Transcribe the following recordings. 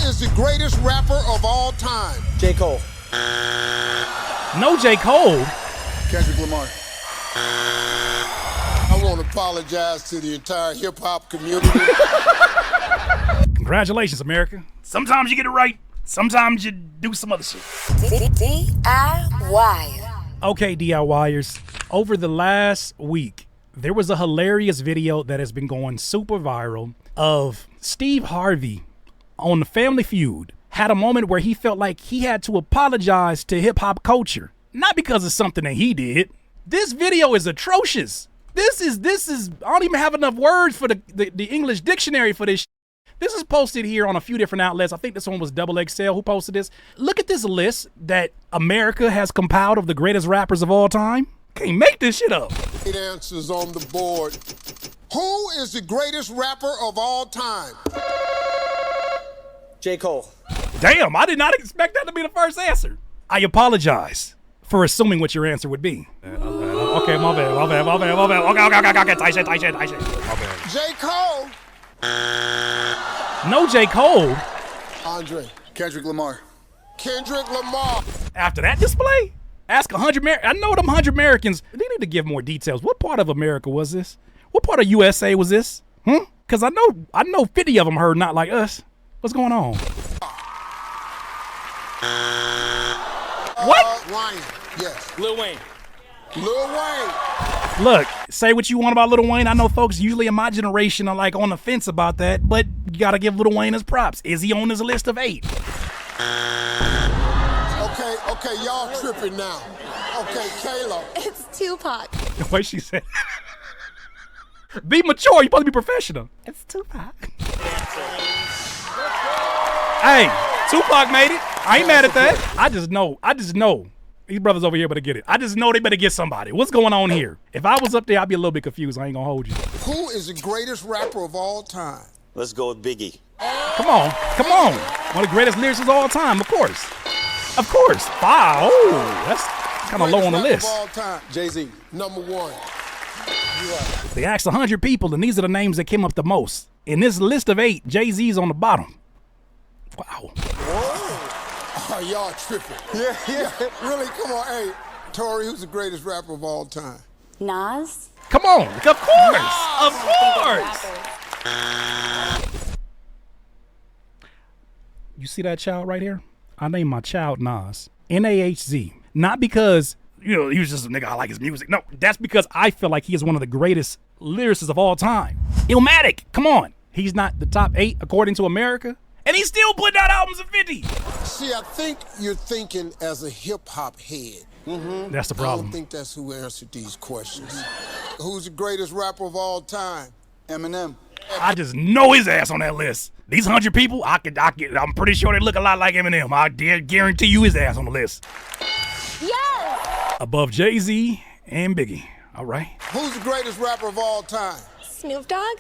is the greatest rapper of all time? J. Cole. No J. Cole. Kendrick Lamar. I want to apologize to the entire hip-hop community. Congratulations, America. Sometimes you get it right. Sometimes you do some other shit. DIY. Okay, DIYers. Over the last week, there was a hilarious video that has been going super viral of Steve Harvey on the Family Feud had a moment where he felt like he had to apologize to hip-hop culture. Not because of something that he did. This video is atrocious. This is I don't even have enough words for the English dictionary for this. This is posted here on a few different outlets. I think this one was XXL who posted this. Look at this list that America has compiled of the greatest rappers of all time. Can't make this shit up. 8 answers on the board. Who is the greatest rapper of all time? J. Cole. Damn, I did not expect that to be the first answer. I apologize for assuming what your answer would be. Okay, my bad. Okay, tight shit. My bad. J. Cole. No J. Cole. Andre. Kendrick Lamar. Kendrick Lamar. After that display, ask 100 I know them 100 Americans. They need to give more details. What part of America was this? What part of USA was this? Because I know 50 of them heard Not Like Us. What's going on? What? Ryan. Yes. Lil Wayne. Lil Wayne. Look, say what you want about Lil Wayne. I know folks usually in my generation are like on the fence about that, but you gotta give Lil Wayne his props. Is he on his list of 8? Okay, y'all tripping now. Okay, Kayla. It's Tupac. The way she said. Be mature. You're supposed to be professional. It's Tupac. Hey, Tupac made it. I ain't mad at that. I just know. These brothers over here better get it. I just know they better get somebody. What's going on here? If I was up there, I'd be a little bit confused. I ain't gonna hold you. Who is the greatest rapper of all time? Let's go with Biggie. Come on. One of the greatest lyricists of all time, of course. Wow. Oh, that's kind of low on the list. Of all time. Jay-Z. Number 1. They asked 100 people, and these are the names that came up the most. In this list of 8, Jay-Z's on the bottom. Wow. Oh, y'all tripping. Yeah. Really? Come on. Hey, Tori, who's the greatest rapper of all time? Nas. Come on. Of course. Of course. You see that child right here? I named my child Nas. N-A-H-Z. Not because, he was just a nigga, I like his music. No, that's because I feel like he is one of the greatest lyricists of all time. Illmatic. Come on. He's not the top 8 according to America. And he's still putting out albums of 50. See, I think you're thinking as a hip-hop head. That's the I problem. don't think that's who answered these questions. Who's the greatest rapper of all time? Eminem. I just know his ass on that list. These 100 people, I'm pretty sure they look a lot like Eminem. I dare guarantee you his ass on the list. Yes. Above Jay-Z and Biggie. All right. Who's the greatest rapper of all time? Snoop Dogg.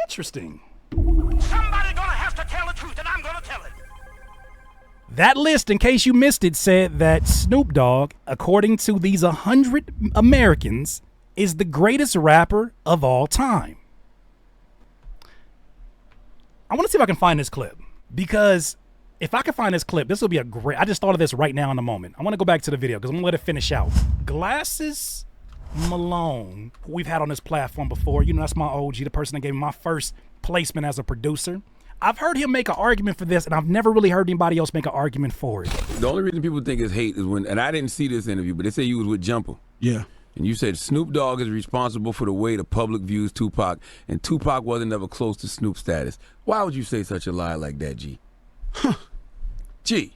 Interesting. Somebody gonna have to tell the truth, and I'm gonna tell it. That list, in case you missed it, said that Snoop Dogg, according to these 100 Americans, is the greatest rapper of all time. I want to see if I can find this clip, because if I can find this clip, this will be a great, I just thought of this right now in the moment. I want to go back to the video because I'm gonna let it finish out. Glasses Malone, who we've had on this platform before, that's my OG, the person that gave me my first placement as a producer. I've heard him make an argument for this, and I've never really heard anybody else make an argument for it. The only reason people think it's hate is when, and I didn't see this interview, but they say you was with Jumper. Yeah. And you said Snoop Dogg is responsible for the way the public views Tupac, and Tupac wasn't ever close to Snoop's status. Why would you say such a lie like that, G? G.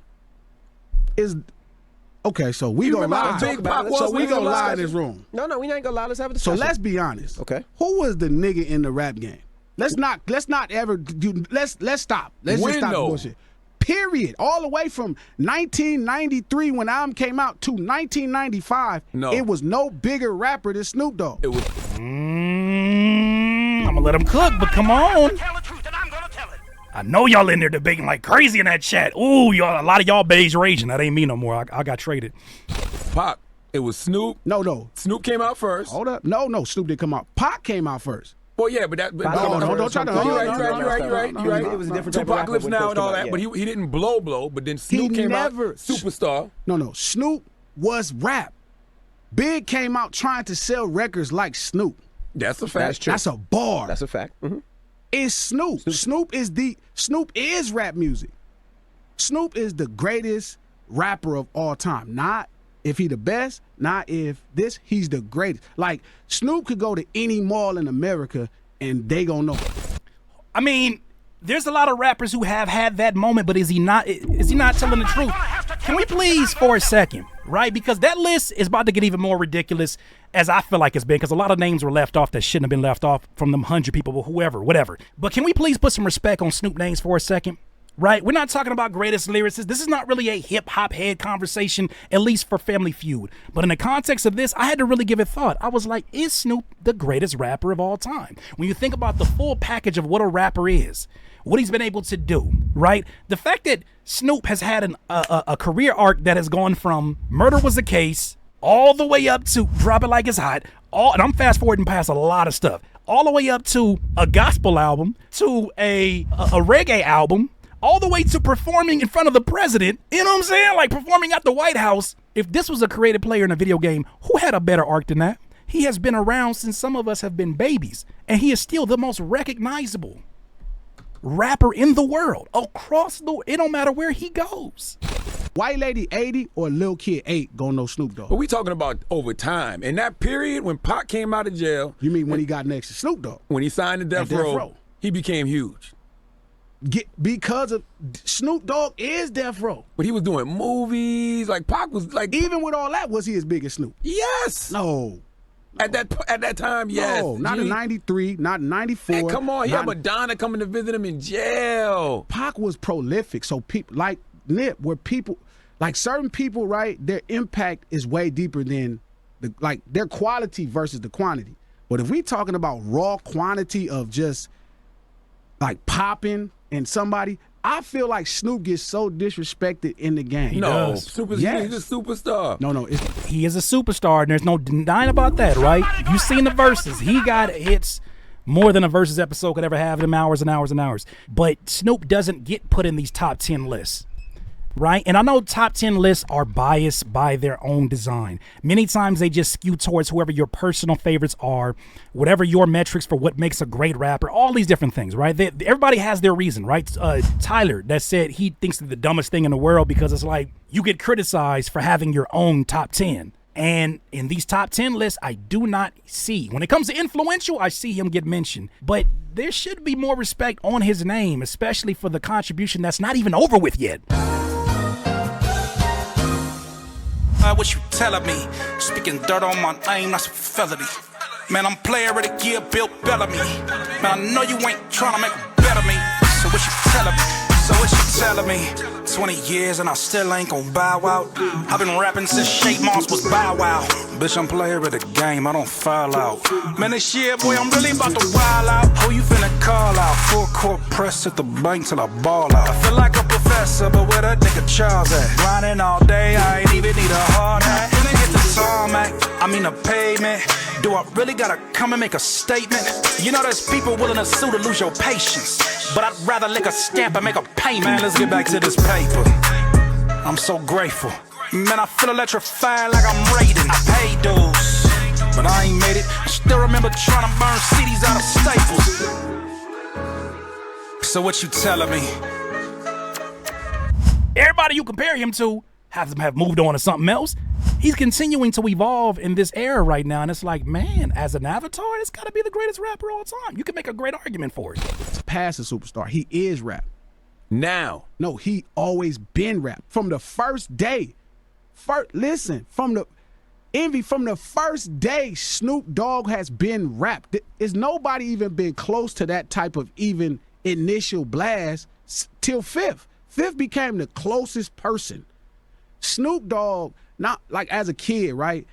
Okay, so we gonna lie. So we gonna lie in this room. No, we ain't gonna lie. Let's have a So discussion. let's be honest. Okay. Who was the nigga in the rap game? Let's not ever do. Let's stop. Let's just stop the bullshit. Period. All the way from 1993 when album came out to 1995, it was no bigger rapper than Snoop Dogg. It was. I'm gonna let him cook, but come on. Tell the truth, and I'm gonna tell it. I know y'all in there debating like crazy in that chat. Ooh, y'all, a lot of y'all beige raging. That ain't me no more. I got traded. Pac. It was Snoop. No. Snoop came out first. Hold up. No. Snoop didn't come out. Pac came out first. Well, yeah, but that. But don't try to. You're right. It was a different type of rapper Apocalypse when Now first and all came out, that, but he didn't blow. But then Snoop came out, superstar. No. Snoop was rap. Big came out trying to sell records like Snoop. That's a fact. That's true. That's a bar. That's a fact. It's Snoop. Snoop is rap music. Snoop is the greatest rapper of all time. Not if he the best, not if this, he's the greatest. Like, Snoop could go to any mall in America and they gonna know. I mean, there's a lot of rappers who have had that moment, but is he not telling the truth? Can we please, for a second, right? Because that list is about to get even more ridiculous, as I feel like it's been, because a lot of names were left off that shouldn't have been left off from them 100 people, or whoever, whatever. But can we please put some respect on Snoop names for a second? Right? We're not talking about greatest lyricists. This is not really a hip-hop head conversation, at least for Family Feud. But in the context of this, I had to really give it thought. I was like, is Snoop the greatest rapper of all time? When you think about the full package of what a rapper is, what he's been able to do, right? The fact that Snoop has had a career arc that has gone from Murder Was the Case all the way up to Drop It Like It's Hot, and I'm fast-forwarding past a lot of stuff, all the way up to a gospel album, to a reggae album, all the way to performing in front of the president, you know what I'm saying? Like performing at the White House. If this was a creative player in a video game, who had a better arc than that? He has been around since some of us have been babies, and he is still the most recognizable rapper in the world. It don't matter where he goes. White Lady 80 or Lil Kid 8 gonna know Snoop Dogg. But we talking about over time. In that period when Pac came out of jail. You mean when he got next to Snoop Dogg? When he signed to Death Row, he became huge. Because of Snoop Dogg is Death Row. But he was doing movies. Like Pac was like. Even with all that, was he as big as Snoop? Yes. No. At that time, yes. No, not in 93, not in 94. Hey, come on, he had Madonna coming to visit him in jail. Pac was prolific, so people like Nip, where people, like certain people, right, their impact is way deeper than their quality versus the quantity. But if we talking about raw quantity of just like popping and somebody, I feel like Snoop gets so disrespected in the game. He does. He's a superstar. No, he is a superstar, and there's no denying about that, right? You seen the verses. He got hits more than a verses episode could ever have, them hours and hours and hours. But Snoop doesn't get put in these top 10 lists, right? And I know top 10 lists are biased by their own design. Many times they just skew towards whoever your personal favorites are, whatever your metrics for what makes a great rapper, all these different things, right? Everybody has their reason, right? Tyler, that said he thinks it's the dumbest thing in the world because it's like you get criticized for having your own top 10. And in these top 10 lists, I do not see, when it comes to influential, I see him get mentioned. But there should be more respect on his name, especially for the contribution that's not even over with yet. What you telling me? Speaking dirt on my name, that's a felony. Man, I'm player of the year, Bill Bellamy. Man, I know you ain't trying to make a bet of me. So what you telling me? So what you telling me? 20 years and I still ain't gon' bow out. I've been rapping since Shake Moss was Bow Wow. Bitch, I'm player of the game, I don't foul out. Man, this year, boy, I'm really about to wild out. Who you finna call out? Full court press at the bank till I ball out. I feel like a professor, but where that nigga Charles at? Grinding all day, I ain't even need a hard hat. Finna get the tarmac, I mean the pavement. Do I really gotta come and make a statement? You know there's people willing to sue to lose your patience, but I'd rather lick a stamp and make a payment. Man, let's get back to this paper. I'm so grateful. Man, I feel electrified like I'm raiding. I paid dues, but I ain't made it. I still remember trying to burn CDs out of Staples. So what you telling me? Everybody you compare him to have moved on to something else. He's continuing to evolve in this era right now, and it's like, man, as an avatar, it's got to be the greatest rapper of all time. You can make a great argument for it. It's past a superstar. He is rap. Now. No, he always been rap. From the first day. From the first day, Snoop Dogg has been rap. Is nobody even been close to that type of even initial blast till Fifth. Fifth became the closest person. Snoop Dogg, not like as a kid, right?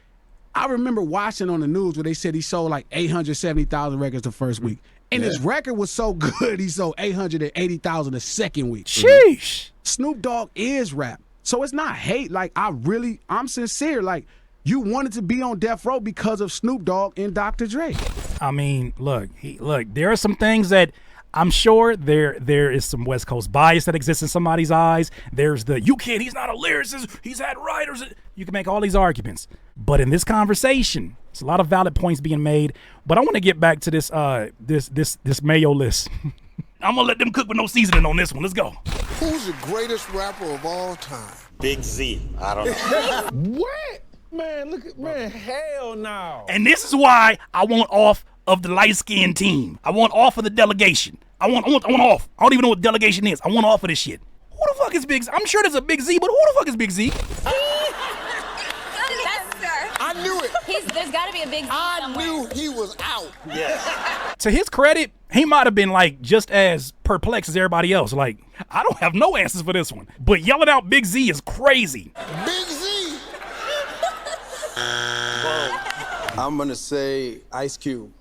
I remember watching on the news where they said he sold like 870,000 records the first week. And his record was so good, he sold 880,000 the second week. Sheesh. Snoop Dogg is rap. So it's not hate. Like, I'm sincere. Like, you wanted to be on Death Row because of Snoop Dogg and Dr. Dre. I mean, look, there are some things that I'm sure there is some West Coast bias that exists in somebody's eyes. There's he's not a lyricist, he's had writers. You can make all these arguments. But in this conversation, there's a lot of valid points being made. But I want to get back to this Mayo list. I'm going to let them cook with no seasoning on this one. Let's go. Who's the greatest rapper of all time? Big Z. I don't know. What? Man, hell no. And this is why I want off of the light-skinned team. I want off of the delegation. I want off. I don't even know what delegation is. I want off of this shit. Who the fuck is Big Z? I'm sure there's a Big Z, but who the fuck is Big Z? I knew it. There's got to be a big Z somewhere. Knew he was out. Yeah. To his credit, he might have been like just as perplexed as everybody else. Like, I don't have no answers for this one. But yelling out Big Z is crazy. Big Z. I'm gonna say Ice Cube.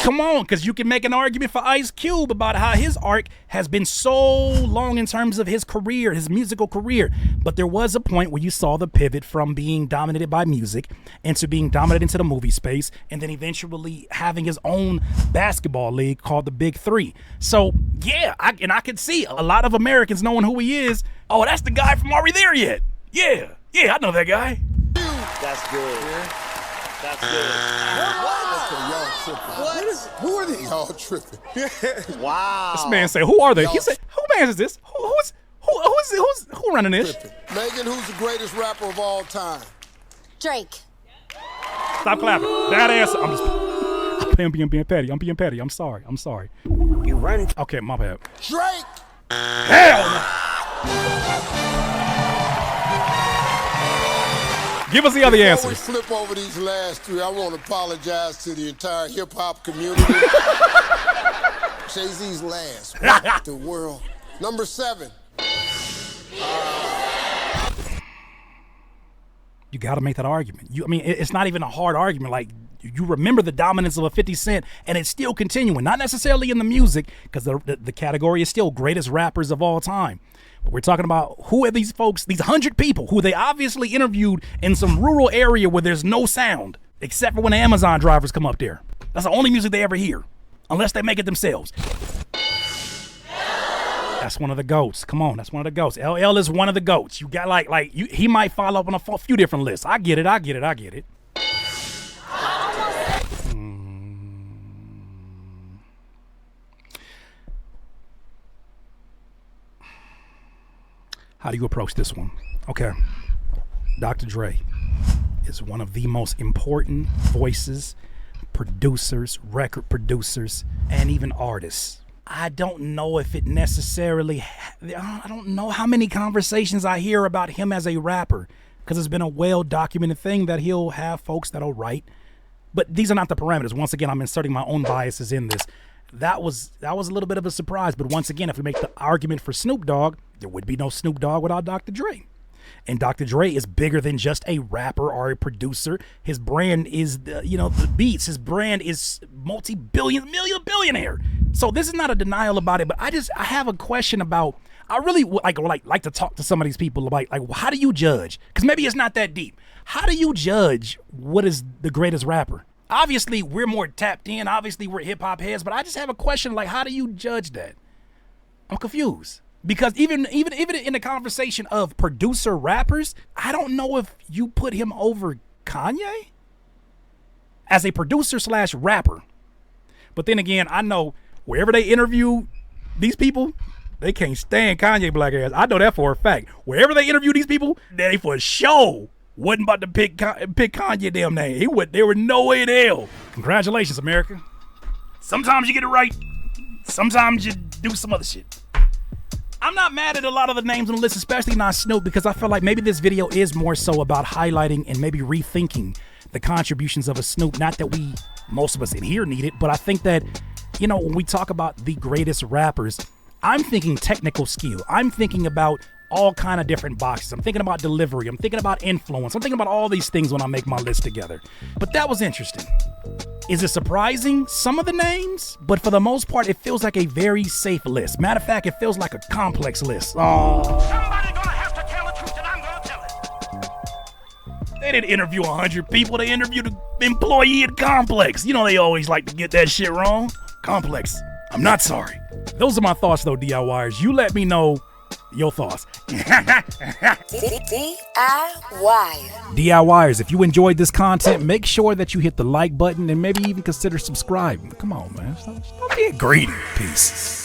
Come on, because you can make an argument for Ice Cube about how his arc has been so long in terms of his career, his musical career. But there was a point where you saw the pivot from being dominated by music into being dominated into the movie space, and then eventually having his own basketball league called the Big Three. So, yeah, I could see a lot of Americans knowing who he is. Oh, that's the guy from Are We There Yet? Yeah, I know that guy. That's good. That's good. Y'all tripping. Who are these? Y'all tripping. Wow. This man said, "Who are they?" He said, "Who man is this? Who running this?" Tripping. Megan, who's the greatest rapper of all time? Drake. Stop clapping. That answer. I'm being petty. I'm being petty. I'm sorry. You run. Okay, my bad. Drake. Hell no. Give us the other Before we answers. flip over these last three, I want to apologize to the entire hip-hop community. Jay-Z's last. What the world? Number 7. You got to make that argument. It's not even a hard argument. Like, you remember the dominance of a 50 Cent, and it's still continuing. Not necessarily in the music, because the category is still greatest rappers of all time. But we're talking about who are these folks, these 100 people who they obviously interviewed in some rural area where there's no sound, except for when the Amazon drivers come up there. That's the only music they ever hear, unless they make it themselves. That's one of the GOATs. Come on, that's one of the GOATs. LL is one of the GOATs. You got he might follow up on a few different lists. I get it. How do you approach this one? Okay. Dr. Dre is one of the most important voices, producers, record producers, and even artists. I don't know if it necessarily, I don't know how many conversations I hear about him as a rapper, because it's been a well-documented thing that he'll have folks that'll write. But these are not the parameters. Once again, I'm inserting my own biases in this. That was a little bit of a surprise. But once again, if we make the argument for Snoop Dogg, there would be no Snoop Dogg without Dr. Dre. And Dr. Dre is bigger than just a rapper or a producer. His brand is, the beats. His brand is billionaire. So this is not a denial about it, but I have a question about, I really would like to talk to some of these people about, like, how do you judge? Because maybe it's not that deep. How do you judge what is the greatest rapper? Obviously, we're more tapped in. Obviously, we're hip-hop heads, but I just have a question, like, how do you judge that? I'm confused. Because even in the conversation of producer rappers, I don't know if you put him over Kanye as a producer / rapper. But then again, I know wherever they interview these people, they can't stand Kanye black ass. I know that for a fact. Wherever they interview these people, they for sure wasn't about to pick Kanye damn name. There were no way in hell. Congratulations, America. Sometimes you get it right. Sometimes you do some other shit. I'm not mad at a lot of the names on the list, especially not Snoop, because I feel like maybe this video is more so about highlighting and maybe rethinking the contributions of a Snoop. Not that most of us in here need it, but I think that, when we talk about the greatest rappers, I'm thinking technical skill. I'm thinking about all kind of different boxes. I'm thinking about delivery. I'm thinking about influence. I'm thinking about all these things when I make my list together. But that was interesting. Is it surprising? Some of the names, but for the most part, it feels like a very safe list. Matter of fact, it feels like a complex list. Oh. Somebody gonna have to tell the truth, and I'm gonna tell it. They didn't interview 100 people. They interviewed an employee at Complex. You know they always like to get that shit wrong. Complex, I'm not sorry. Those are my thoughts, though, DIYers. You let me know your thoughts. DIYers, if you enjoyed this content, make sure that you hit the like button and maybe even consider subscribing. Come on, man. Stop being greedy. Peace.